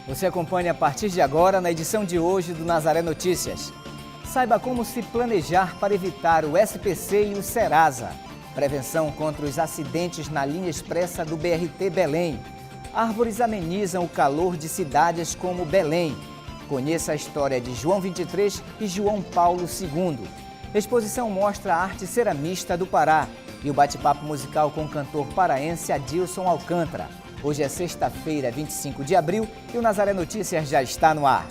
Você acompanha a partir de agora na edição de hoje do Nazaré Notícias. Saiba como se planejar para evitar o SPC e o Serasa. Prevenção contra os acidentes na linha expressa do BRT Belém. Árvores amenizam o calor de cidades como Belém. Conheça a história de João 23 e João Paulo II. Exposição mostra a arte ceramista do Pará. E o bate-papo musical com o cantor paraense Adilson Alcântara. Hoje é sexta-feira, 25 de abril, e o Nazaré Notícias já está no ar.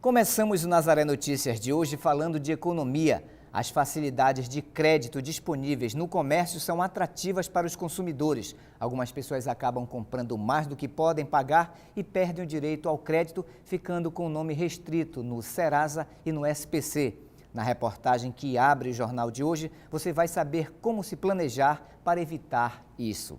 Começamos o Nazaré Notícias de hoje falando de economia. As facilidades de crédito disponíveis no comércio são atrativas para os consumidores. Algumas pessoas acabam comprando mais do que podem pagar e perdem o direito ao crédito, ficando com o nome restrito no Serasa e no SPC. Na reportagem que abre o jornal de hoje, você vai saber como se planejar para evitar isso.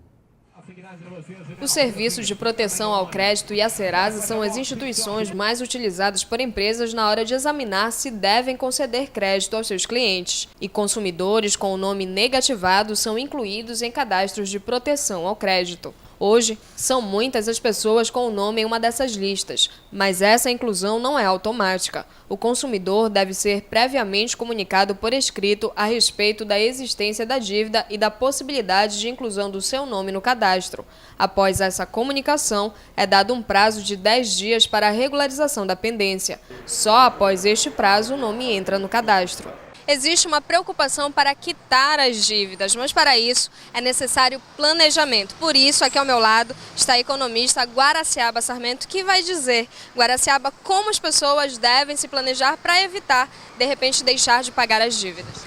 Os serviços de proteção ao crédito e a Serasa são as instituições mais utilizadas por empresas na hora de examinar se devem conceder crédito aos seus clientes. E consumidores com o nome negativado são incluídos em cadastros de proteção ao crédito. Hoje, são muitas as pessoas com o nome em uma dessas listas, mas essa inclusão não é automática. O consumidor deve ser previamente comunicado por escrito a respeito da existência da dívida e da possibilidade de inclusão do seu nome no cadastro. Após essa comunicação, é dado um prazo de 10 dias para a regularização da pendência. Só após este prazo, o nome entra no cadastro. Existe uma preocupação para quitar as dívidas, mas para isso é necessário planejamento. Por isso, aqui ao meu lado está a economista Guaraciaba Sarmento, que vai dizer, Guaraciaba, como as pessoas devem se planejar para evitar, de repente, deixar de pagar as dívidas.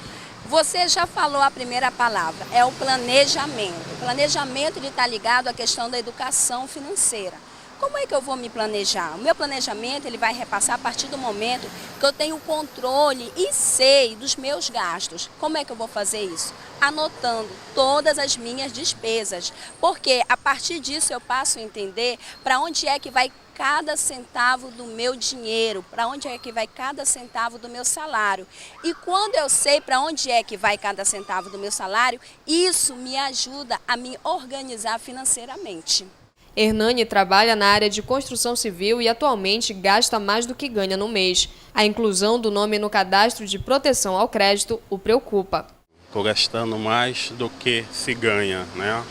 Você já falou a primeira palavra, é o planejamento. O planejamento está ligado à questão da educação financeira. Como é que eu vou me planejar? O meu planejamento ele vai repassar a partir do momento que eu tenho controle e sei dos meus gastos. Como é que eu vou fazer isso? Anotando todas as minhas despesas, porque a partir disso eu passo a entender para onde é que vai cada centavo do meu dinheiro, para onde é que vai cada centavo do meu salário. E quando eu sei para onde é que vai cada centavo do meu salário, isso me ajuda a me organizar financeiramente. Hernani trabalha na área de construção civil e atualmente gasta mais do que ganha no mês. A inclusão do nome no cadastro de proteção ao crédito o preocupa. Estou gastando mais do que se ganha, né?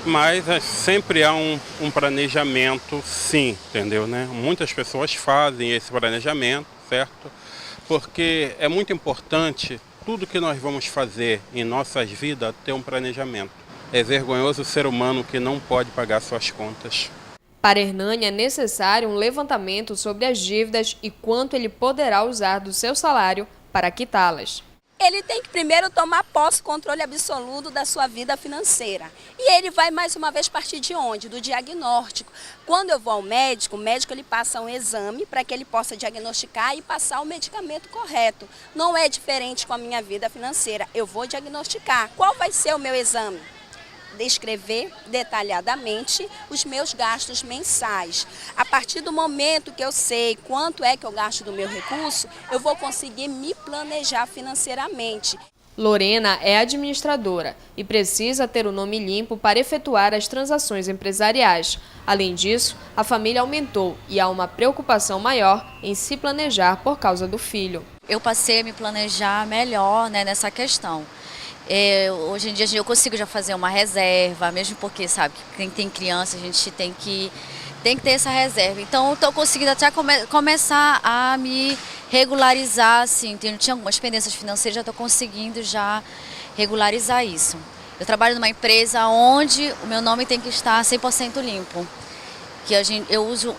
Mas sempre há um planejamento, sim, entendeu, né? Muitas pessoas fazem esse planejamento, certo? Porque é muito importante tudo que nós vamos fazer em nossas vidas ter um planejamento. É vergonhoso o ser humano que não pode pagar suas contas. Para Hernani é necessário um levantamento sobre as dívidas e quanto ele poderá usar do seu salário para quitá-las. Ele tem que primeiro tomar posse, controle absoluto da sua vida financeira. E ele vai mais uma vez partir de onde? Do diagnóstico. Quando eu vou ao médico, o médico ele passa um exame para que ele possa diagnosticar e passar o medicamento correto. Não é diferente com a minha vida financeira. Eu vou diagnosticar. Qual vai ser o meu exame? Descrever detalhadamente os meus gastos mensais. A partir do momento que eu sei quanto é que eu gasto do meu recurso, eu vou conseguir me planejar financeiramente. Lorena é administradora e precisa ter o nome limpo para efetuar as transações empresariais. Além disso, a família aumentou e há uma preocupação maior em se planejar por causa do filho. Eu passei a me planejar melhor, nessa questão. Hoje em dia eu consigo já fazer uma reserva, mesmo porque, sabe, quem tem criança a gente tem que ter essa reserva. Então, estou conseguindo até começar a me regularizar, assim, tinha algumas pendências financeiras, já estou conseguindo já regularizar isso. Eu trabalho numa empresa onde o meu nome tem que estar 100% limpo. Que eu uso,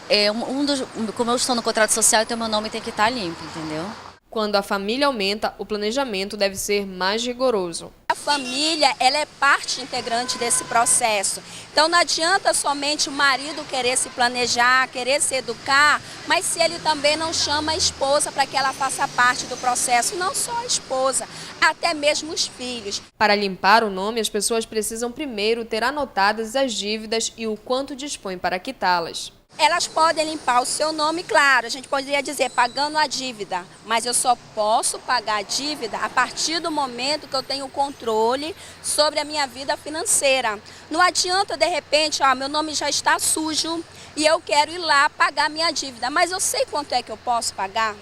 como eu estou no contrato social, então meu nome tem que estar limpo, entendeu? Quando a família aumenta, o planejamento deve ser mais rigoroso. A família, ela é parte integrante desse processo. Então não adianta somente o marido querer se planejar, querer se educar, mas se ele também não chama a esposa para que ela faça parte do processo, não só a esposa, até mesmo os filhos. Para limpar o nome, as pessoas precisam primeiro ter anotadas as dívidas e o quanto dispõem para quitá-las. Elas podem limpar o seu nome, claro, a gente poderia dizer pagando a dívida, mas eu só posso pagar a dívida a partir do momento que eu tenho controle sobre a minha vida financeira. Não adianta, de repente, meu nome já está sujo e eu quero ir lá pagar minha dívida, mas eu sei quanto é que eu posso pagar?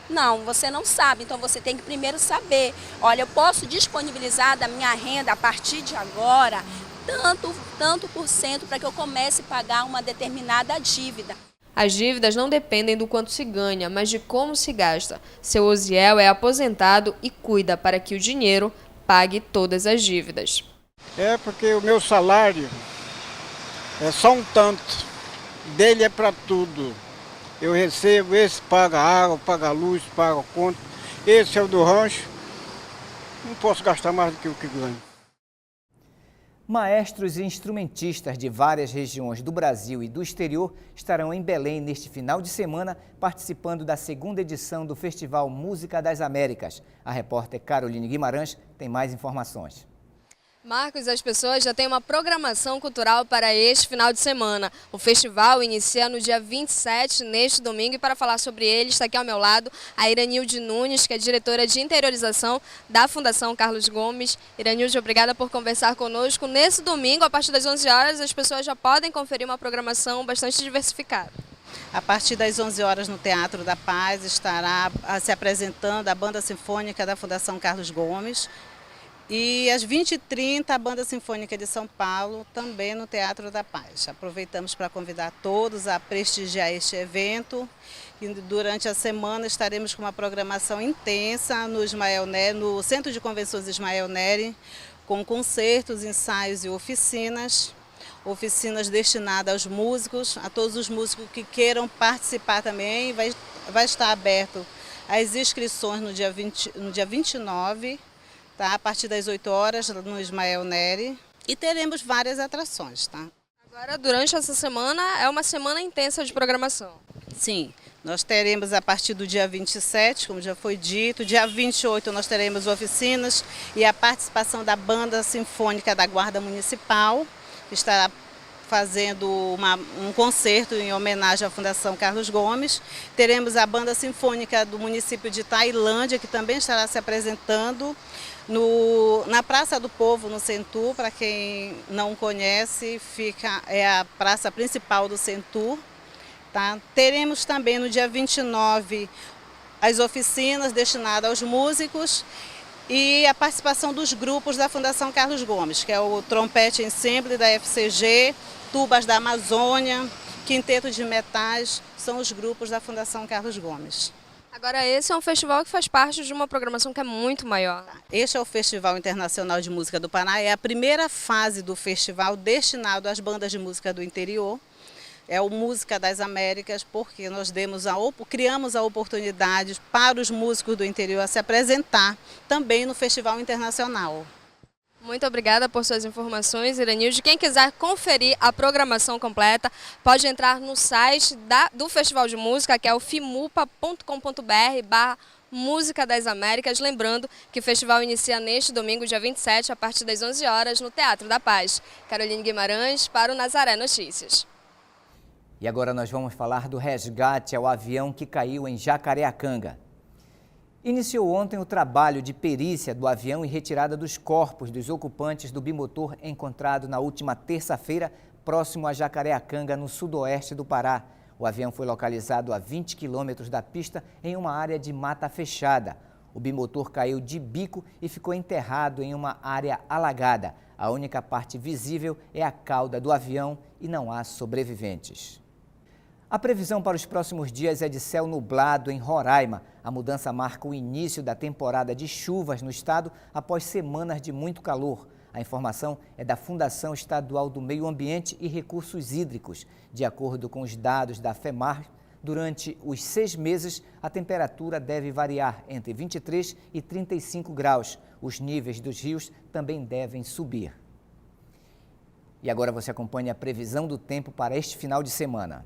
Não, você não sabe, então você tem que primeiro saber. Olha, eu posso disponibilizar da minha renda a partir de agora tanto por cento para que eu comece a pagar uma determinada dívida. As dívidas não dependem do quanto se ganha, mas de como se gasta. Seu Osiel é aposentado e cuida para que o dinheiro pague todas as dívidas. É porque o meu salário é só um tanto, dele é para tudo. Eu recebo, esse paga água, paga luz, paga conta, esse é o do rancho, não posso gastar mais do que o que ganho. Maestros e instrumentistas de várias regiões do Brasil e do exterior estarão em Belém neste final de semana, participando da segunda edição do Festival Música das Américas. A repórter Caroline Guimarães tem mais informações. Marcos, as pessoas já têm uma programação cultural para este final de semana. O festival inicia no dia 27, neste domingo, e para falar sobre ele está aqui ao meu lado a Iranilde Nunes, que é diretora de interiorização da Fundação Carlos Gomes. Iranilde, obrigada por conversar conosco. Nesse domingo, a partir das 11 horas, as pessoas já podem conferir uma programação bastante diversificada. A partir das 11 horas no Teatro da Paz estará se apresentando a Banda Sinfônica da Fundação Carlos Gomes. E às 20h30, a Banda Sinfônica de São Paulo, também no Teatro da Paz. Aproveitamos para convidar todos a prestigiar este evento. E durante a semana estaremos com uma programação intensa no Centro de Convenções Ismael Neri, com concertos, ensaios e oficinas. Oficinas destinadas aos músicos, a todos os músicos que queiram participar também. Vai estar aberto as inscrições no dia 29. Tá? A partir das 8 horas no Ismael Neri, e teremos várias atrações. Tá? Agora, durante essa semana, é uma semana intensa de programação. Sim, nós teremos a partir do dia 27, como já foi dito, dia 28 nós teremos oficinas e a participação da Banda Sinfônica da Guarda Municipal, que estará fazendo um concerto em homenagem à Fundação Carlos Gomes. Teremos a Banda Sinfônica do município de Tailândia, que também estará se apresentando na Praça do Povo, no Centur. Para quem não conhece, é a praça principal do Centur. Tá? Teremos também no dia 29 as oficinas destinadas aos músicos e a participação dos grupos da Fundação Carlos Gomes, que é o Trompete Ensemble da FCG, Tubas da Amazônia, Quinteto de Metais, são os grupos da Fundação Carlos Gomes. Agora, esse é um festival que faz parte de uma programação que é muito maior. Este é o Festival Internacional de Música do Pará, é a primeira fase do festival destinado às bandas de música do interior. É o Música das Américas, porque nós criamos a oportunidade para os músicos do interior a se apresentar também no Festival Internacional. Muito obrigada por suas informações, Iranilde. Quem quiser conferir a programação completa, pode entrar no site do Festival de Música, que é o fimupa.com.br/Música das Américas. Lembrando que o festival inicia neste domingo, dia 27, a partir das 11 horas, no Teatro da Paz. Caroline Guimarães, para o Nazaré Notícias. E agora nós vamos falar do resgate ao avião que caiu em Jacareacanga. Iniciou ontem o trabalho de perícia do avião e retirada dos corpos dos ocupantes do bimotor encontrado na última terça-feira, próximo a Jacareacanga, no sudoeste do Pará. O avião foi localizado a 20 quilômetros da pista, em uma área de mata fechada. O bimotor caiu de bico e ficou enterrado em uma área alagada. A única parte visível é a cauda do avião e não há sobreviventes. A previsão para os próximos dias é de céu nublado em Roraima. A mudança marca o início da temporada de chuvas no estado após semanas de muito calor. A informação é da Fundação Estadual do Meio Ambiente e Recursos Hídricos. De acordo com os dados da FEMAR, durante os 6 meses, a temperatura deve variar entre 23 e 35 graus. Os níveis dos rios também devem subir. E agora você acompanha a previsão do tempo para este final de semana.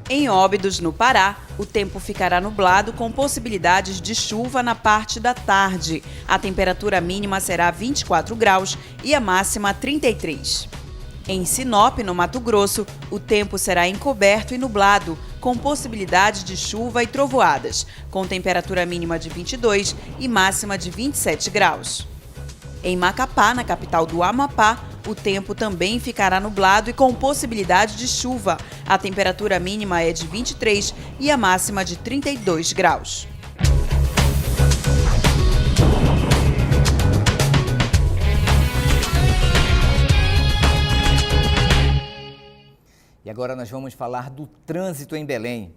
Em Em Óbidos, no Pará, o tempo ficará nublado com possibilidades de chuva na parte da tarde. A temperatura mínima será 24 graus e a máxima 33. Em Sinop, no Mato Grosso, o tempo será encoberto e nublado, com possibilidade de chuva e trovoadas, com temperatura mínima de 22 e máxima de 27 graus. Em Macapá, na capital do Amapá, o tempo também ficará nublado e com possibilidade de chuva. A temperatura mínima é de 23 e a máxima de 32 graus. E agora nós vamos falar do trânsito em Belém.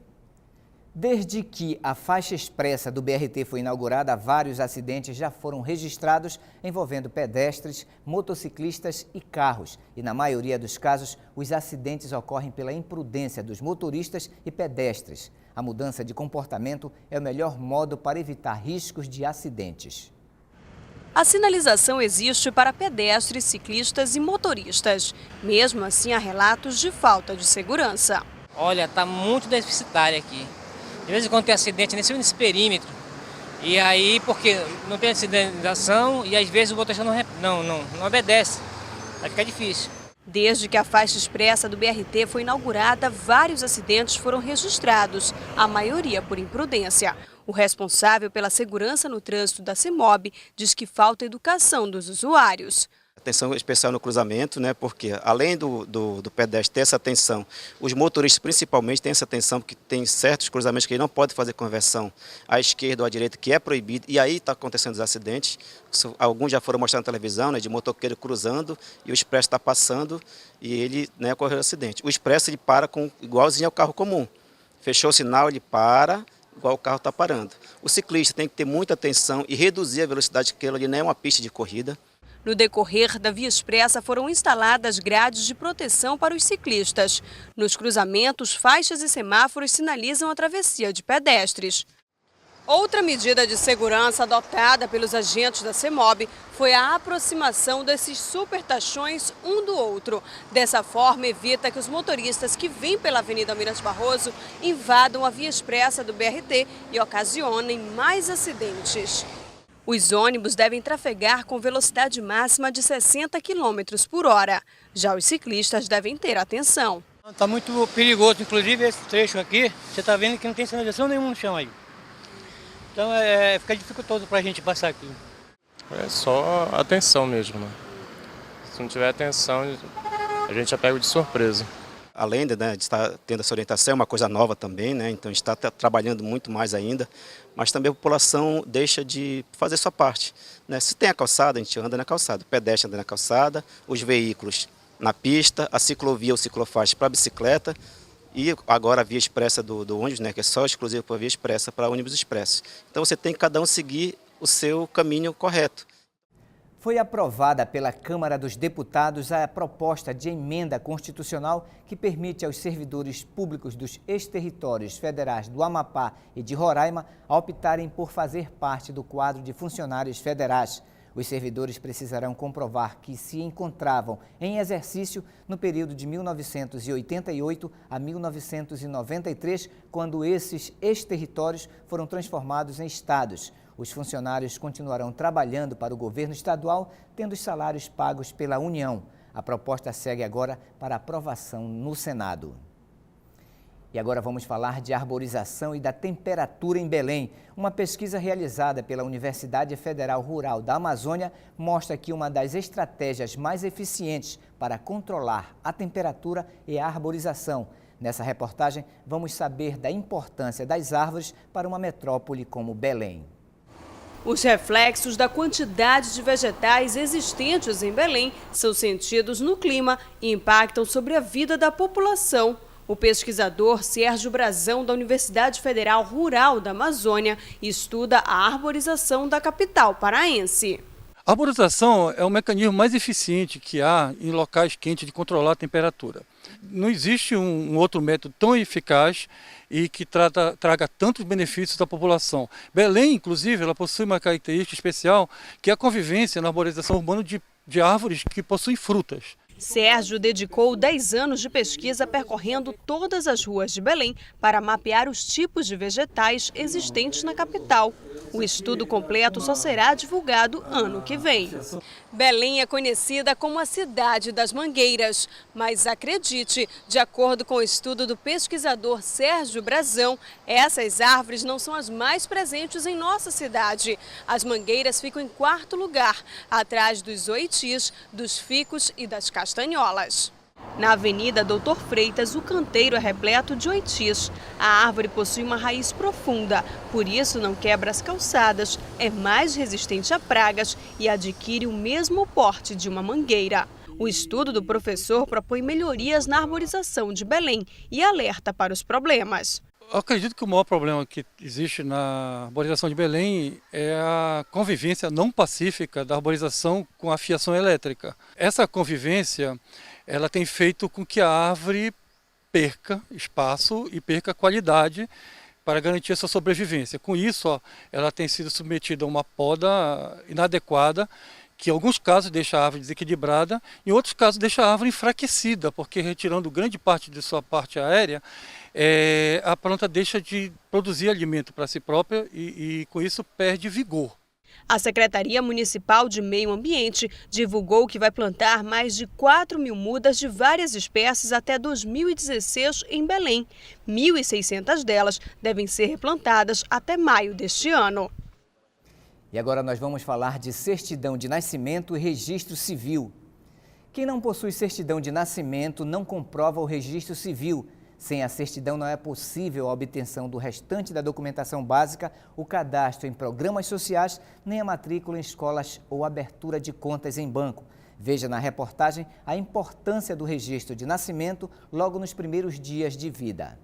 Desde que a faixa expressa do BRT foi inaugurada, vários acidentes já foram registrados envolvendo pedestres, motociclistas e carros. E na maioria dos casos, os acidentes ocorrem pela imprudência dos motoristas e pedestres. A mudança de comportamento é o melhor modo para evitar riscos de acidentes. A sinalização existe para pedestres, ciclistas e motoristas. Mesmo assim, há relatos de falta de segurança. Olha, está muito deficitária aqui. De vez em quando tem acidente nesse perímetro. E aí, porque não tem sinalização e às vezes o motorista não obedece. Aí fica difícil. Desde que a faixa expressa do BRT foi inaugurada, vários acidentes foram registrados, a maioria por imprudência. O responsável pela segurança no trânsito da CEMOB diz que falta educação dos usuários. Atenção especial no cruzamento, né? Porque além do pedestre ter essa atenção, os motoristas principalmente têm essa atenção, porque tem certos cruzamentos que ele não pode fazer conversão à esquerda ou à direita, que é proibido, e aí está acontecendo os acidentes. Alguns já foram mostrados na televisão, né, de motoqueiro cruzando e o expresso está passando e ele, né, ocorreu o acidente. O expresso ele para igualzinho ao carro comum. Fechou o sinal, ele para, igual o carro está parando. O ciclista tem que ter muita atenção e reduzir a velocidade, porque aquilo ali não é uma pista de corrida. No decorrer da via expressa foram instaladas grades de proteção para os ciclistas. Nos cruzamentos, faixas e semáforos sinalizam a travessia de pedestres. Outra medida de segurança adotada pelos agentes da CEMOB foi a aproximação desses supertachões um do outro. Dessa forma, evita que os motoristas que vêm pela Avenida Almirante Barroso invadam a via expressa do BRT e ocasionem mais acidentes. Os ônibus devem trafegar com velocidade máxima de 60 km por hora. Já os ciclistas devem ter atenção. Está muito perigoso, inclusive esse trecho aqui, você está vendo que não tem sinalização nenhuma no chão aí. Então fica dificultoso para a gente passar aqui. É só atenção mesmo, né? Se não tiver atenção, a gente já pega de surpresa. Além de estar tendo essa orientação, é uma coisa nova também, né? Então a gente está trabalhando muito mais ainda, mas também a população deixa de fazer sua parte, né? Se tem a calçada, a gente anda na calçada, o pedestre anda na calçada, os veículos na pista, a ciclovia ou ciclofaixa para bicicleta e agora a via expressa do ônibus, né? Que é só exclusivo para a via expressa, para ônibus expresso. Então você tem que cada um seguir o seu caminho correto. Foi aprovada pela Câmara dos Deputados a proposta de emenda constitucional que permite aos servidores públicos dos ex-territórios federais do Amapá e de Roraima optarem por fazer parte do quadro de funcionários federais. Os servidores precisarão comprovar que se encontravam em exercício no período de 1988 a 1993, quando esses ex-territórios foram transformados em estados. Os funcionários continuarão trabalhando para o governo estadual, tendo os salários pagos pela União. A proposta segue agora para aprovação no Senado. E agora vamos falar de arborização e da temperatura em Belém. Uma pesquisa realizada pela Universidade Federal Rural da Amazônia mostra que uma das estratégias mais eficientes para controlar a temperatura é a arborização. Nessa reportagem, vamos saber da importância das árvores para uma metrópole como Belém. Os reflexos da quantidade de vegetais existentes em Belém são sentidos no clima e impactam sobre a vida da população. O pesquisador Sérgio Brazão, da Universidade Federal Rural da Amazônia, estuda a arborização da capital paraense. A arborização é o mecanismo mais eficiente que há em locais quentes de controlar a temperatura. Não existe um outro método tão eficaz e que traga tantos benefícios à população. Belém, inclusive, ela possui uma característica especial, que é a convivência na arborização urbana de árvores que possuem frutas. Sérgio dedicou 10 anos de pesquisa percorrendo todas as ruas de Belém para mapear os tipos de vegetais existentes na capital. O estudo completo só será divulgado ano que vem. Belém é conhecida como a cidade das mangueiras, mas acredite, de acordo com o estudo do pesquisador Sérgio Brazão, essas árvores não são as mais presentes em nossa cidade. As mangueiras ficam em 4º lugar, atrás dos oitis, dos ficus e das castanholas. Na Avenida Doutor Freitas, o canteiro é repleto de oitis. A árvore possui uma raiz profunda, por isso não quebra as calçadas, é mais resistente a pragas e adquire o mesmo porte de uma mangueira. O estudo do professor propõe melhorias na arborização de Belém e alerta para os problemas. Eu acredito que o maior problema que existe na arborização de Belém é a convivência não pacífica da arborização com a fiação elétrica. Essa convivência ela tem feito com que a árvore perca espaço e perca qualidade para garantir a sua sobrevivência. Com isso, ela tem sido submetida a uma poda inadequada, que em alguns casos deixa a árvore desequilibrada, em outros casos deixa a árvore enfraquecida, porque retirando grande parte de sua parte aérea, a planta deixa de produzir alimento para si própria e com isso perde vigor. A Secretaria Municipal de Meio Ambiente divulgou que vai plantar mais de 4.000 mudas de várias espécies até 2016 em Belém. 1.600 delas devem ser replantadas até maio deste ano. E agora nós vamos falar de certidão de nascimento e registro civil. Quem não possui certidão de nascimento não comprova o registro civil. Sem a certidão não é possível a obtenção do restante da documentação básica, o cadastro em programas sociais, nem a matrícula em escolas ou abertura de contas em banco. Veja na reportagem a importância do registro de nascimento logo nos primeiros dias de vida.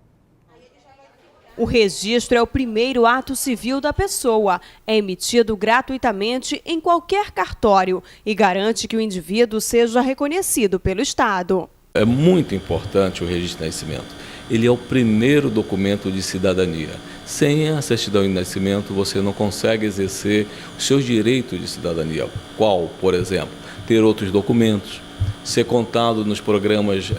O registro é o primeiro ato civil da pessoa. É emitido gratuitamente em qualquer cartório e garante que o indivíduo seja reconhecido pelo Estado. É muito importante o registro de nascimento. Ele é o primeiro documento de cidadania. Sem a certidão de nascimento, você não consegue exercer os seus direitos de cidadania. Qual, por exemplo, ter outros documentos, ser contado nos programas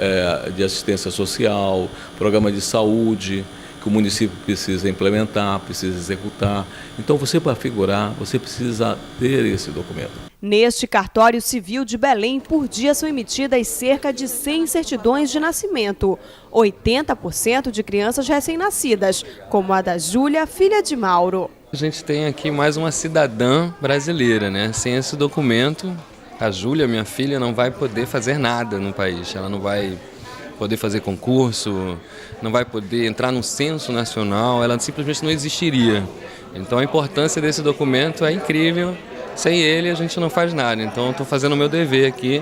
de assistência social, programa de saúde, que o município precisa implementar, precisa executar. Então, você para figurar, você precisa ter esse documento. Neste cartório civil de Belém, por dia são emitidas cerca de 100 certidões de nascimento. 80% de crianças recém-nascidas, como a da Júlia, filha de Mauro. A gente tem aqui mais uma cidadã brasileira, né? Sem esse documento, a Júlia, minha filha, não vai poder fazer nada no país. Ela não vai poder fazer concurso, não vai poder entrar no censo nacional, ela simplesmente não existiria. Então a importância desse documento é incrível. Sem ele a gente não faz nada, então eu estou fazendo o meu dever aqui.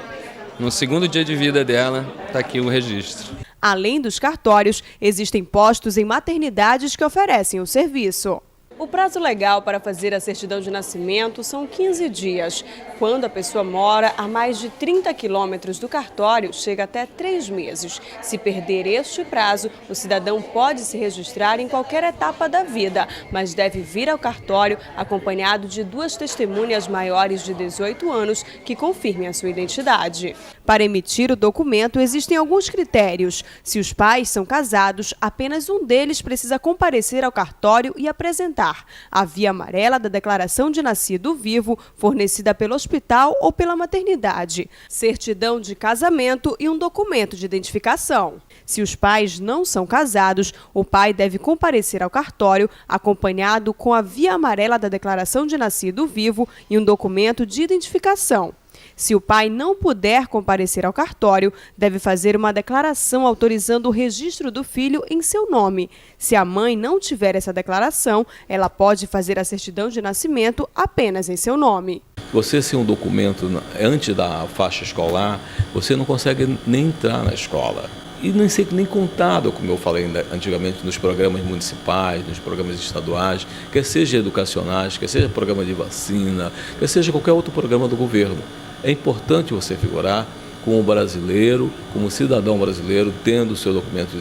No segundo dia de vida dela, está aqui o registro. Além dos cartórios, existem postos em maternidades que oferecem o serviço. O prazo legal para fazer a certidão de nascimento são 15 dias. Quando a pessoa mora a mais de 30 quilômetros do cartório, chega até 3 meses. Se perder este prazo, o cidadão pode se registrar em qualquer etapa da vida, mas deve vir ao cartório acompanhado de 2 testemunhas maiores de 18 anos que confirmem a sua identidade. Para emitir o documento, existem alguns critérios. Se os pais são casados, apenas um deles precisa comparecer ao cartório e apresentar a via amarela da declaração de nascido vivo, fornecida pelo hospital ou pela maternidade, certidão de casamento e um documento de identificação. Se os pais não são casados, o pai deve comparecer ao cartório acompanhado com a via amarela da declaração de nascido vivo e um documento de identificação. Se o pai não puder comparecer ao cartório, deve fazer uma declaração autorizando o registro do filho em seu nome. Se a mãe não tiver essa declaração, ela pode fazer a certidão de nascimento apenas em seu nome. Você sem um documento antes da faixa escolar, você não consegue nem entrar na escola. E nem contado, como eu falei antigamente, nos programas municipais, nos programas estaduais, quer seja educacionais, quer seja programa de vacina, quer seja qualquer outro programa do governo. É importante você figurar como brasileiro, como cidadão brasileiro, tendo o seu documento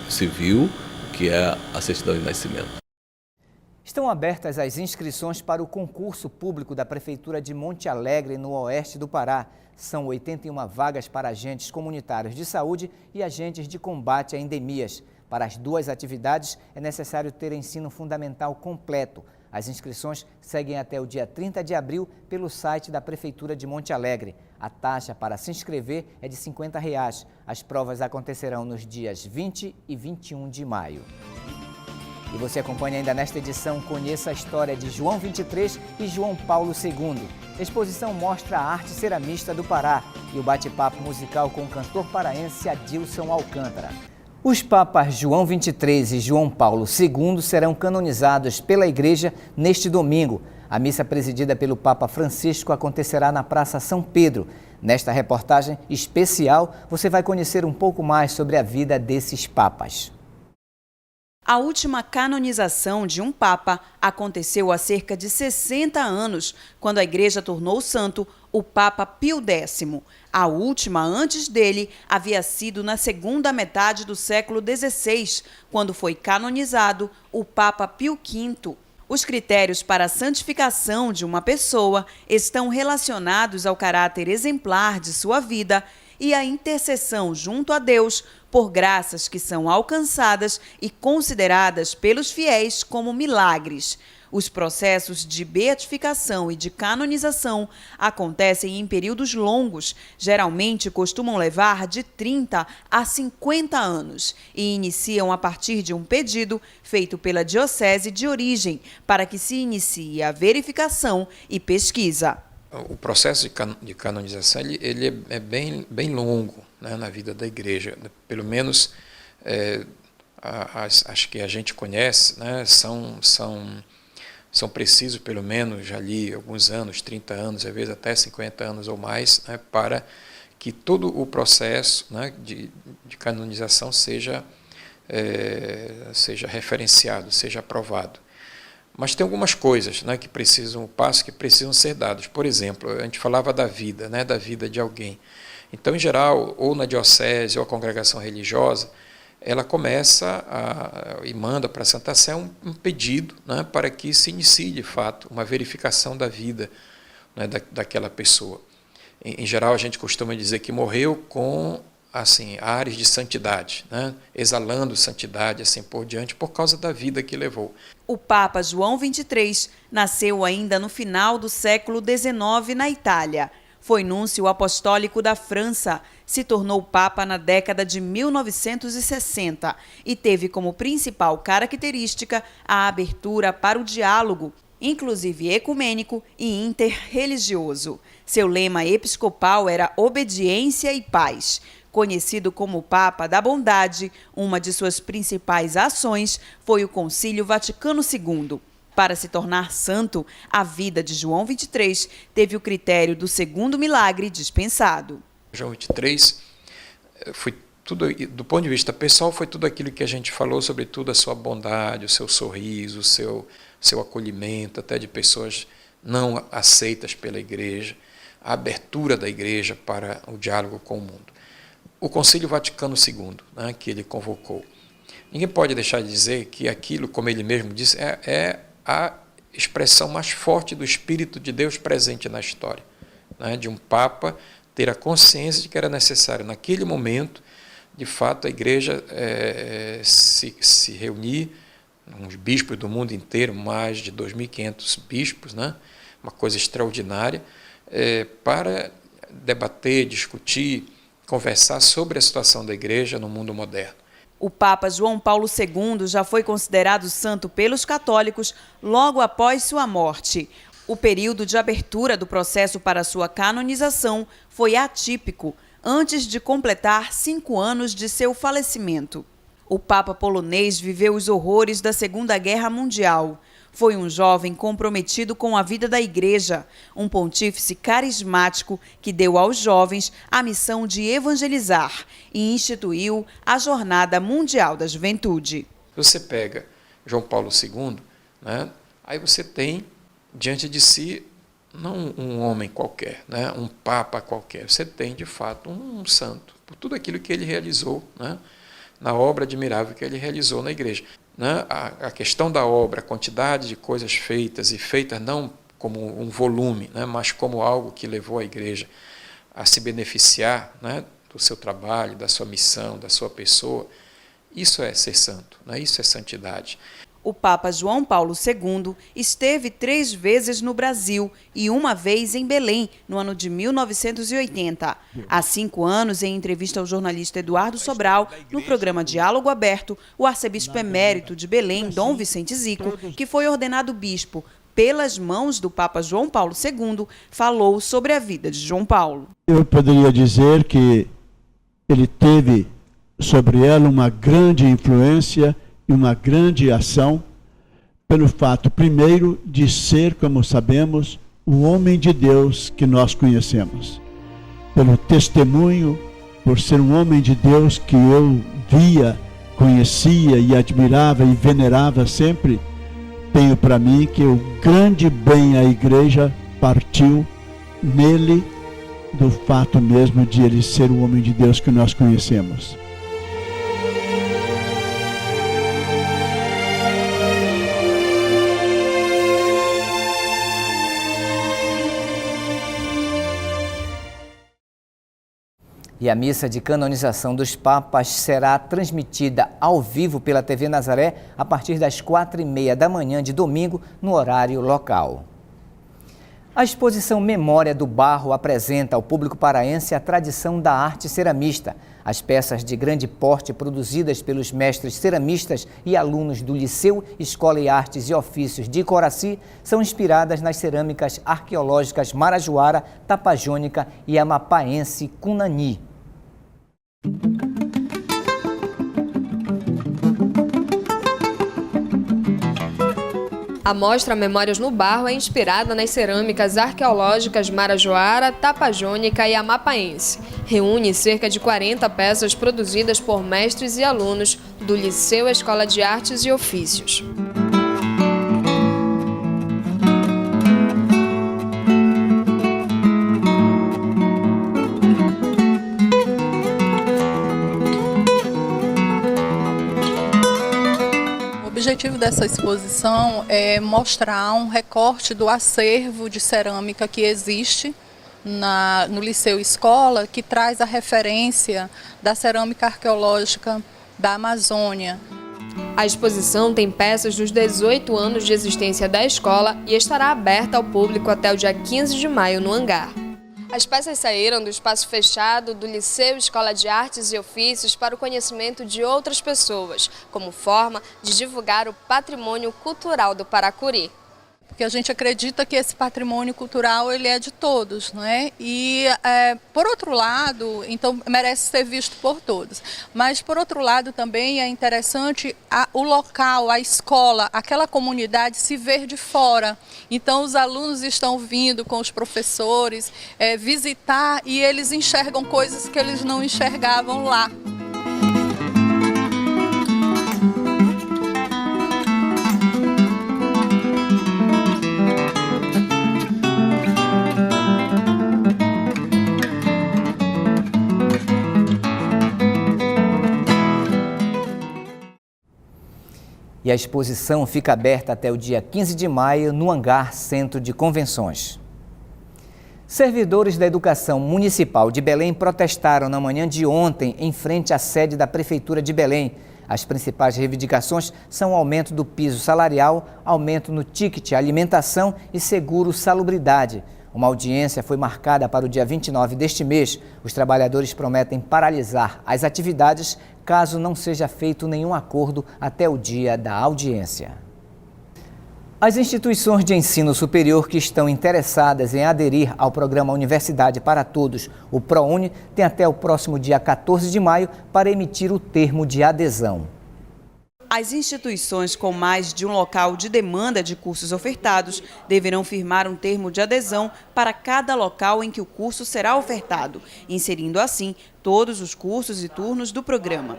civil, que é a certidão de nascimento. Estão abertas as inscrições para o concurso público da Prefeitura de Monte Alegre, no oeste do Pará. São 81 vagas para agentes comunitários de saúde e agentes de combate a endemias. Para as duas atividades, é necessário ter ensino fundamental completo. As inscrições seguem até o dia 30 de abril pelo site da Prefeitura de Monte Alegre. A taxa para se inscrever é de R$ 50. As provas acontecerão nos dias 20 e 21 de maio. E você acompanha ainda nesta edição, conheça a história de João 23 e João Paulo II. A exposição mostra a arte ceramista do Pará e o bate-papo musical com o cantor paraense Adilson Alcântara. Os papas João 23 e João Paulo II serão canonizados pela Igreja neste domingo. A missa presidida pelo Papa Francisco acontecerá na Praça São Pedro. Nesta reportagem especial, você vai conhecer um pouco mais sobre a vida desses papas. A última canonização de um papa aconteceu há cerca de 60 anos, quando a Igreja tornou santo o Papa Pio X. A última, antes dele, havia sido na segunda metade do século XVI, quando foi canonizado o Papa Pio V. Os critérios para a santificação de uma pessoa estão relacionados ao caráter exemplar de sua vida e à intercessão junto a Deus por graças que são alcançadas e consideradas pelos fiéis como milagres. Os processos de beatificação e de canonização acontecem em períodos longos, geralmente costumam levar de 30 a 50 anos e iniciam a partir de um pedido feito pela diocese de origem para que se inicie a verificação e pesquisa. O processo de canonização ele é bem longo, né, na vida da Igreja. Pelo menos as que a gente conhece, né, são precisos pelo menos já ali alguns anos, 30 anos, às vezes até 50 anos ou mais, né, para que todo o processo, né, de canonização seja referenciado, seja aprovado. Mas tem algumas coisas, né, passos que precisam ser dados. Por exemplo, a gente falava da vida, né, da vida de alguém. Então, em geral, ou na diocese ou a congregação religiosa, ela começa e manda para a Santa Sé um pedido, né, para que se inicie, de fato, uma verificação da vida, né, daquela pessoa. Em geral, a gente costuma dizer que morreu com ares de santidade, né, exalando santidade, assim por diante, por causa da vida que levou. O Papa João 23 nasceu ainda no final do século XIX na Itália. Foi núncio apostólico da França, se tornou Papa na década de 1960 e teve como principal característica a abertura para o diálogo, inclusive ecumênico e interreligioso. Seu lema episcopal era obediência e paz. Conhecido como Papa da Bondade, uma de suas principais ações foi o Concílio Vaticano II. Para se tornar santo, a vida de João 23 teve o critério do segundo milagre dispensado. João 23 foi tudo, do ponto de vista pessoal, foi tudo aquilo que a gente falou, sobretudo a sua bondade, o seu sorriso, o seu acolhimento, até de pessoas não aceitas pela Igreja, a abertura da Igreja para o diálogo com o mundo. O Concílio Vaticano II, né, que ele convocou. Ninguém pode deixar de dizer que aquilo, como ele mesmo disse, é a expressão mais forte do Espírito de Deus presente na história, né, de um Papa ter a consciência de que era necessário, naquele momento, de fato, a Igreja se reunir, uns bispos do mundo inteiro, mais de 2.500 bispos, né, uma coisa extraordinária, para debater, discutir, conversar sobre a situação da Igreja no mundo moderno. O Papa João Paulo II já foi considerado santo pelos católicos logo após sua morte. O período de abertura do processo para sua canonização foi atípico, antes de completar 5 anos de seu falecimento. O Papa polonês viveu os horrores da Segunda Guerra Mundial. Foi um jovem comprometido com a vida da Igreja, um pontífice carismático que deu aos jovens a missão de evangelizar e instituiu a Jornada Mundial da Juventude. Você pega João Paulo II, né, aí você tem diante de si não um homem qualquer, né, um papa qualquer, você tem de fato um santo, por tudo aquilo que ele realizou, né, na obra admirável que ele realizou na Igreja. né, a questão da obra, a quantidade de coisas feitas, e feitas não como um volume, né, mas como algo que levou a igreja a se beneficiar, né, do seu trabalho, da sua missão, da sua pessoa, isso é ser santo, né, isso é santidade. O Papa João Paulo II esteve 3 vezes no Brasil e uma vez em Belém, no ano de 1980. Há 5 anos, em entrevista ao jornalista Eduardo Sobral, no programa Diálogo Aberto, o arcebispo emérito de Belém, Dom Vicente Zico, que foi ordenado bispo pelas mãos do Papa João Paulo II, falou sobre a vida de João Paulo. Eu poderia dizer que ele teve sobre ela uma grande influência e uma grande ação, pelo fato, primeiro, de ser, como sabemos, o homem de Deus que nós conhecemos. Pelo testemunho, por ser um homem de Deus que eu via, conhecia e admirava e venerava sempre, tenho para mim que o grande bem à igreja partiu nele, do fato mesmo de ele ser o homem de Deus que nós conhecemos. E a missa de canonização dos papas será transmitida ao vivo pela TV Nazaré a partir das 4h30 da manhã de domingo, no horário local. A exposição Memória do Barro apresenta ao público paraense a tradição da arte ceramista. As peças de grande porte produzidas pelos mestres ceramistas e alunos do Liceu, Escola e Artes e Ofícios de Coraci são inspiradas nas cerâmicas arqueológicas Marajoara, Tapajônica e Amapaense Cunani. A mostra Memórias no Barro é inspirada nas cerâmicas arqueológicas Marajoara, Tapajônica e Amapaense. Reúne cerca de 40 peças produzidas por mestres e alunos do Liceu, Escola de Artes e Ofícios. O objetivo dessa exposição é mostrar um recorte do acervo de cerâmica que existe no Liceu Escola, que traz a referência da cerâmica arqueológica da Amazônia. A exposição tem peças dos 18 anos de existência da escola e estará aberta ao público até o dia 15 de maio no hangar. As peças saíram do espaço fechado do Liceu Escola de Artes e Ofícios para o conhecimento de outras pessoas, como forma de divulgar o patrimônio cultural do Paracuri. Porque a gente acredita que esse patrimônio cultural ele é de todos, não é? E, por outro lado, então merece ser visto por todos. Mas, por outro lado, também é interessante o local, a escola, aquela comunidade se ver de fora. Então, os alunos estão vindo com os professores visitar e eles enxergam coisas que eles não enxergavam lá. E a exposição fica aberta até o dia 15 de maio no hangar Centro de Convenções. Servidores da Educação Municipal de Belém protestaram na manhã de ontem em frente à sede da Prefeitura de Belém. As principais reivindicações são o aumento do piso salarial, aumento no ticket alimentação e seguro salubridade. Uma audiência foi marcada para o dia 29 deste mês. Os trabalhadores prometem paralisar as atividades caso não seja feito nenhum acordo até o dia da audiência. As instituições de ensino superior que estão interessadas em aderir ao programa Universidade para Todos, o ProUni, têm até o próximo dia 14 de maio para emitir o termo de adesão. As instituições com mais de um local de demanda de cursos ofertados deverão firmar um termo de adesão para cada local em que o curso será ofertado, inserindo assim todos os cursos e turnos do programa.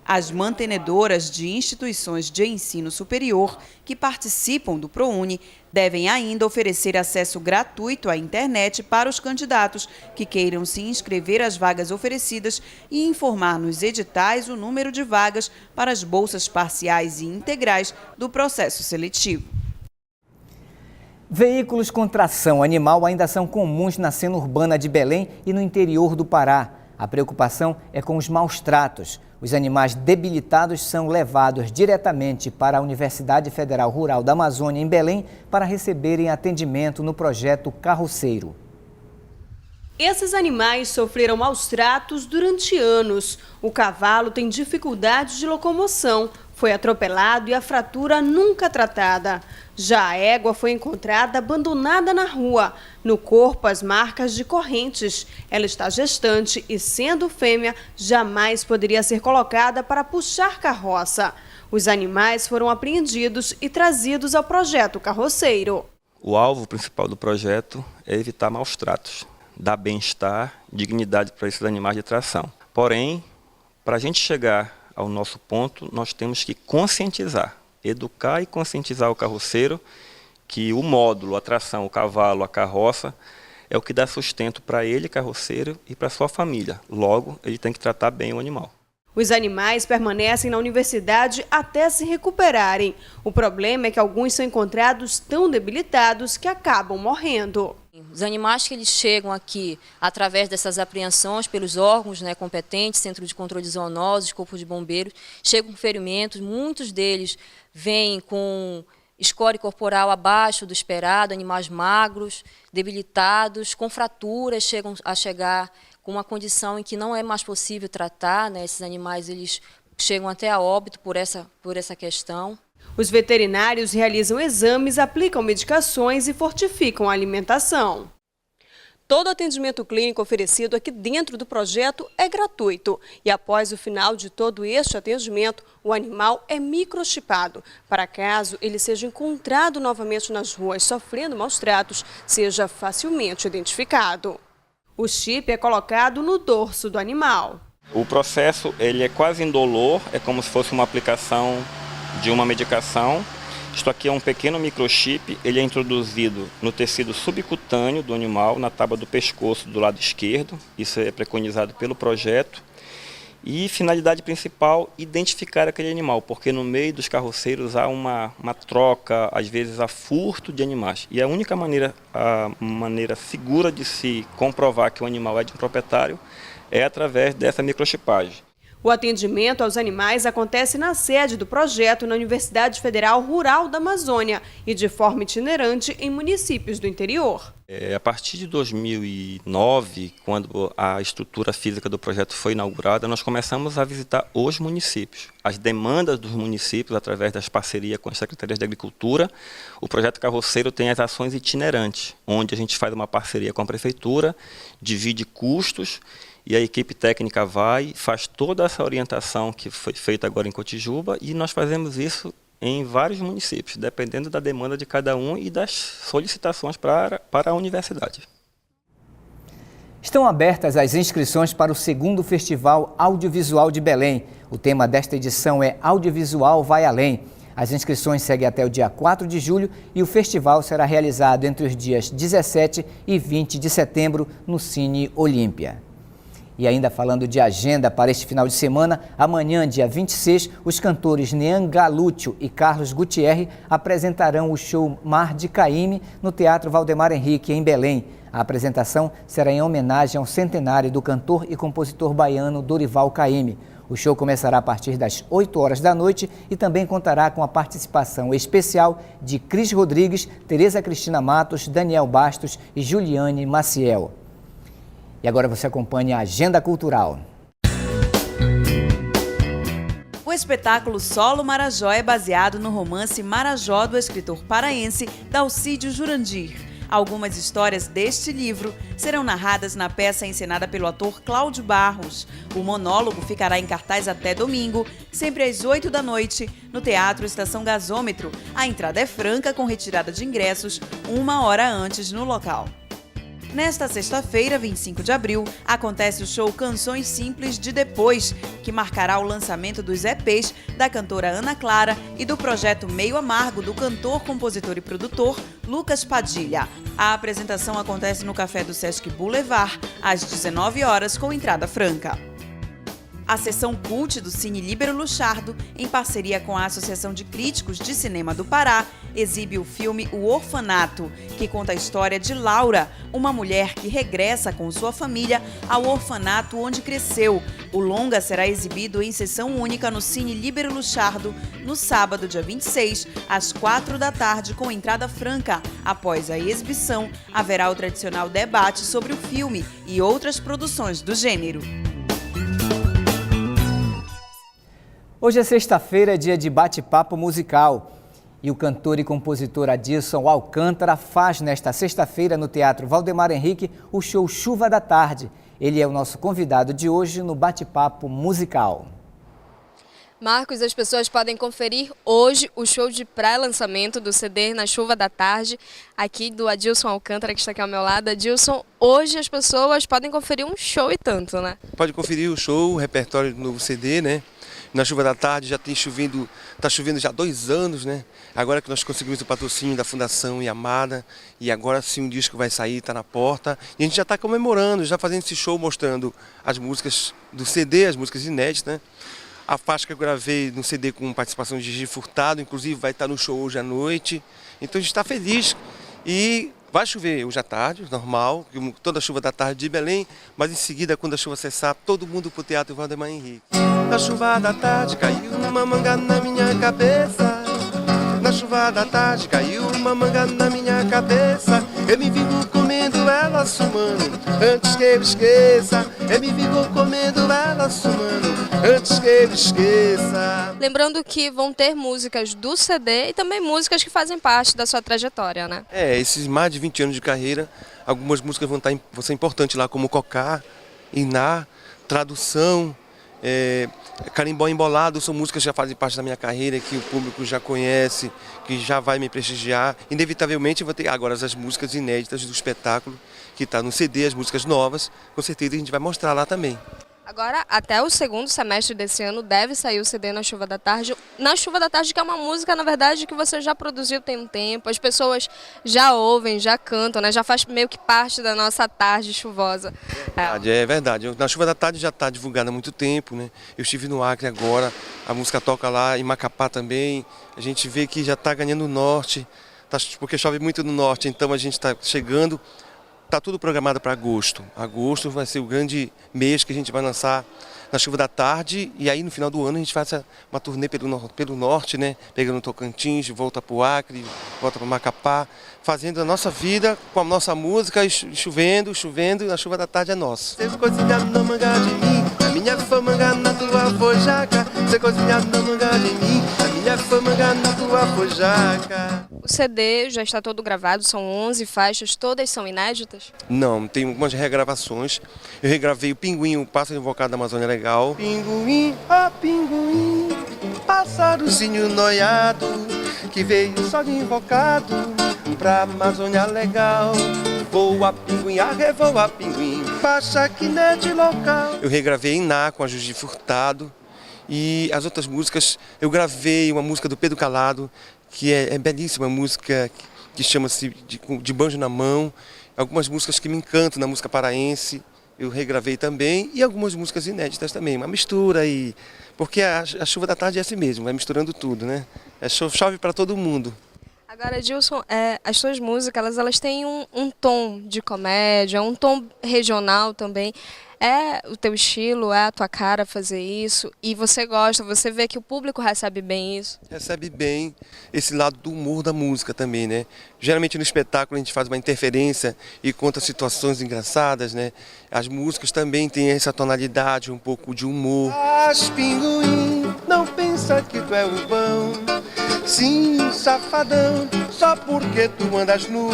As mantenedoras de instituições de ensino superior que participam do ProUni devem ainda oferecer acesso gratuito à internet para os candidatos que queiram se inscrever às vagas oferecidas e informar nos editais o número de vagas para as bolsas parciais e integrais do processo seletivo. Veículos com tração animal ainda são comuns na cena urbana de Belém e no interior do Pará. A preocupação é com os maus tratos. Os animais debilitados são levados diretamente para a Universidade Federal Rural da Amazônia, em Belém, para receberem atendimento no projeto Carroceiro. Esses animais sofreram maus tratos durante anos. O cavalo tem dificuldade de locomoção, foi atropelado e a fratura nunca tratada. Já a égua foi encontrada abandonada na rua. No corpo, as marcas de correntes. Ela está gestante e, sendo fêmea, jamais poderia ser colocada para puxar carroça. Os animais foram apreendidos e trazidos ao projeto Carroceiro. O alvo principal do projeto é evitar maus tratos, dar bem-estar, dignidade para esses animais de tração. Porém, para a gente chegar ao nosso ponto, nós temos que conscientizar, educar e conscientizar o carroceiro que o módulo, a tração, o cavalo, a carroça, é o que dá sustento para ele, carroceiro, e para sua família. Logo, ele tem que tratar bem o animal. Os animais permanecem na universidade até se recuperarem. O problema é que alguns são encontrados tão debilitados que acabam morrendo. Os animais que eles chegam aqui através dessas apreensões pelos órgãos competentes, Centro de Controle de Zoonoses, Corpo de Bombeiros, chegam com ferimentos, muitos deles vêm com score corporal abaixo do esperado, animais magros, debilitados, com fraturas, chegam a chegar com uma condição em que não é mais possível tratar, esses animais eles chegam até a óbito por essa questão. Os veterinários realizam exames, aplicam medicações e fortificam a alimentação. Todo atendimento clínico oferecido aqui dentro do projeto é gratuito. E após o final de todo este atendimento, o animal é microchipado, para caso ele seja encontrado novamente nas ruas sofrendo maus tratos, seja facilmente identificado. O chip é colocado no dorso do animal. O processo ele é quase indolor, é como se fosse uma aplicação de uma medicação. Isto aqui é um pequeno microchip, ele é introduzido no tecido subcutâneo do animal, na tábua do pescoço do lado esquerdo. Isso é preconizado pelo projeto. E finalidade principal, identificar aquele animal, porque no meio dos carroceiros há uma troca, às vezes há furto de animais. E a única maneira, segura de se comprovar que o animal é de um proprietário é através dessa microchipagem. O atendimento aos animais acontece na sede do projeto na Universidade Federal Rural da Amazônia e de forma itinerante em municípios do interior. A partir de 2009, quando a estrutura física do projeto foi inaugurada, nós começamos a visitar os municípios. As demandas dos municípios, através das parcerias com as secretarias de agricultura, o projeto Carroceiro tem as ações itinerantes, onde a gente faz uma parceria com a prefeitura, divide custos, e a equipe técnica faz toda essa orientação que foi feita agora em Cotijuba, e nós fazemos isso em vários municípios, dependendo da demanda de cada um e das solicitações para a universidade. Estão abertas as inscrições para o 2º Festival Audiovisual de Belém. O tema desta edição é Audiovisual Vai Além. As inscrições seguem até o dia 4 de julho e o festival será realizado entre os dias 17 e 20 de setembro no Cine Olímpia. E ainda falando de agenda para este final de semana, amanhã, dia 26, os cantores Nean Galúcio e Carlos Gutierre apresentarão o show Mar de Caymmi no Teatro Valdemar Henrique, em Belém. A apresentação será em homenagem ao centenário do cantor e compositor baiano Dorival Caymmi. O show começará a partir das 8 horas da noite e também contará com a participação especial de Cris Rodrigues, Tereza Cristina Matos, Daniel Bastos e Juliane Maciel. E agora você acompanha a Agenda Cultural. O espetáculo Solo Marajó é baseado no romance Marajó do escritor paraense Dalcídio Jurandir. Algumas histórias deste livro serão narradas na peça encenada pelo ator Cláudio Barros. O monólogo ficará em cartaz até domingo, sempre às 8 da noite, no Teatro Estação Gasômetro. A entrada é franca, com retirada de ingressos 1 hora antes no local. Nesta sexta-feira, 25 de abril, acontece o show Canções Simples de Depois, que marcará o lançamento dos EPs da cantora Ana Clara e do projeto Meio Amargo do cantor, compositor e produtor Lucas Padilha. A apresentação acontece no Café do Sesc Boulevard, às 19 horas, com entrada franca. A sessão Cult do Cine Líbero Luchardo, em parceria com a Associação de Críticos de Cinema do Pará, exibe o filme O Orfanato, que conta a história de Laura, uma mulher que regressa com sua família ao orfanato onde cresceu. O longa será exibido em sessão única no Cine Líbero Luchardo, no sábado, dia 26, às 4 da tarde, com entrada franca. Após a exibição, haverá o tradicional debate sobre o filme e outras produções do gênero. Hoje é sexta-feira, dia de bate-papo musical. E o cantor e compositor Adilson Alcântara faz nesta sexta-feira no Teatro Valdemar Henrique o show Chuva da Tarde. Ele é o nosso convidado de hoje no bate-papo musical. Marcos, as pessoas podem conferir hoje o show de pré-lançamento do CD Na Chuva da Tarde, aqui do Adilson Alcântara, que está aqui ao meu lado. Adilson, hoje as pessoas podem conferir um show e tanto, né? Pode conferir o show, o repertório do novo CD, né? Na Chuva da Tarde já tem chovendo, está chovendo já há 2 anos, né? Agora que nós conseguimos o patrocínio da Fundação Yamada, e agora sim o disco vai sair, está na porta. E a gente já está comemorando, já fazendo esse show, mostrando as músicas do CD, as músicas inéditas, né? A faixa que eu gravei no CD com participação de Gigi Furtado, inclusive vai estar no show hoje à noite. Então a gente está feliz. E vai chover hoje à tarde, normal, toda a chuva da tarde de Belém, mas em seguida, quando a chuva cessar, todo mundo pro Teatro Valdemar Henrique. Na chuva da tarde caiu uma manga na minha cabeça. Na chuva da tarde caiu uma manga na minha cabeça. Eu me vivo comendo ela sumando, antes que eu esqueça. Eu me vivo comendo ela sumando, antes que eu esqueça. Lembrando que vão ter músicas do CD e também músicas que fazem parte da sua trajetória, né? Esses mais de 20 anos de carreira, algumas músicas vão ser importantes lá, como Cocá, Iná, Tradução, Carimbó Embolado, são músicas que já fazem parte da minha carreira, que o público já conhece, que já vai me prestigiar. Inevitavelmente vou ter agora as músicas inéditas do espetáculo, que está no CD, as músicas novas, com certeza a gente vai mostrar lá também. Agora, até o segundo semestre desse ano, deve sair o CD Na Chuva da Tarde. Na Chuva da Tarde, que é uma música, na verdade, que você já produziu tem um tempo, as pessoas já ouvem, já cantam, né? Já faz meio que parte da nossa tarde chuvosa. É verdade. Na Chuva da Tarde já está divulgada há muito tempo, né? Eu estive no Acre agora, a música toca lá, em Macapá também. A gente vê que já está ganhando o norte, porque chove muito no norte, então a gente está chegando. Está tudo programado para agosto. Agosto vai ser o grande mês que a gente vai lançar Na Chuva da Tarde. E aí no final do ano a gente faz uma turnê pelo norte, né? Pegando Tocantins, volta para o Acre, volta para Macapá, fazendo a nossa vida com a nossa música, e chovendo, e Na Chuva da Tarde é nossa. Você cozinha na manga de mim, a minha fama na tua fojaca. Você cozinha na manga de mim, a minha fama na tua fojaca. O CD já está todo gravado, são 11 faixas, todas são inéditas? Não, tem algumas regravações. Eu regravei o Pinguim, o Pássaro Invocado da Amazônia Legal. Pinguim, ó pinguim, pássarozinho noiado, que veio só de invocado pra Amazônia Legal. Voa pinguim, arrevoa pinguim, faixa que não de local. Eu regravei Iná com a Gigi Furtado. E as outras músicas, eu gravei uma música do Pedro Calado, que é belíssima, música que chama-se de Banjo na Mão. Algumas músicas que me encantam na música paraense, eu regravei também, e algumas músicas inéditas também, uma mistura aí. Porque a Chuva da Tarde é assim mesmo, vai misturando tudo, né? Chove para todo mundo. Agora, Adilson, as suas músicas, elas têm um tom de comédia, um tom regional também. É o teu estilo, é a tua cara fazer isso, e você gosta, você vê que o público recebe bem isso? Recebe bem esse lado do humor da música também, né? Geralmente no espetáculo a gente faz uma interferência e conta situações engraçadas, né? As músicas também têm essa tonalidade, um pouco de humor. As pinguim, não pensa que tu é urbão, sim, um safadão, só porque tu andas nu.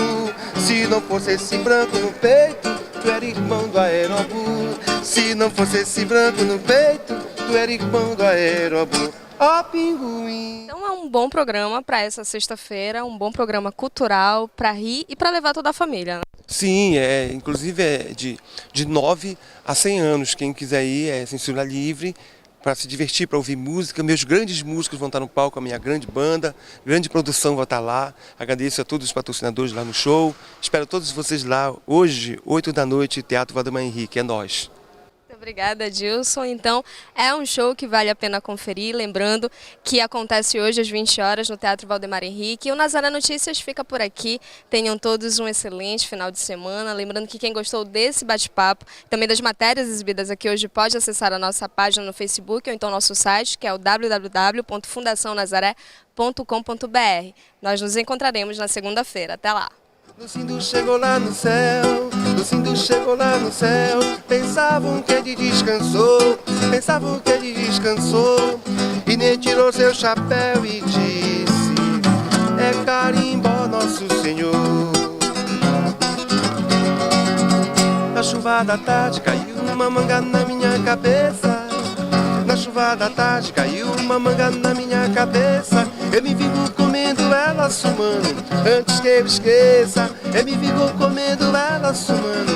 Se não fosse esse branco no peito, tu era irmão do Aerobu. Se não fosse esse branco no peito, tu era irmão do Aerobu. Ó pinguim. Então é um bom programa para essa sexta-feira, um bom programa cultural para rir e para levar toda a família, né? Sim, inclusive é de 9 a 100 anos. Quem quiser ir é censura livre, para se divertir, para ouvir música. Meus grandes músicos vão estar no palco, a minha grande banda, grande produção vai estar lá. Agradeço a todos os patrocinadores lá no show. Espero todos vocês lá hoje, 8 da noite, Teatro Valdemar Henrique. É nóis. Obrigada, Dilson. Então, é um show que vale a pena conferir. Lembrando que acontece hoje às 20 horas no Teatro Valdemar Henrique. E o Nazaré Notícias fica por aqui. Tenham todos um excelente final de semana. Lembrando que quem gostou desse bate-papo, também das matérias exibidas aqui hoje, pode acessar a nossa página no Facebook ou então nosso site, que é o www.fundacionazaré.com.br. Nós nos encontraremos na segunda-feira. Até lá! Lucindo chegou lá no céu, Lucindo chegou lá no céu. Pensavam que ele descansou, pensavam que ele descansou. E nem tirou seu chapéu e disse: é carimbó nosso Senhor. Na chuva da tarde caiu uma manga na minha cabeça. Na chuva da tarde caiu uma manga na minha cabeça. Eu me vivo comendo ela sumando, antes que eu esqueça. Eu me vivo comendo ela sumando.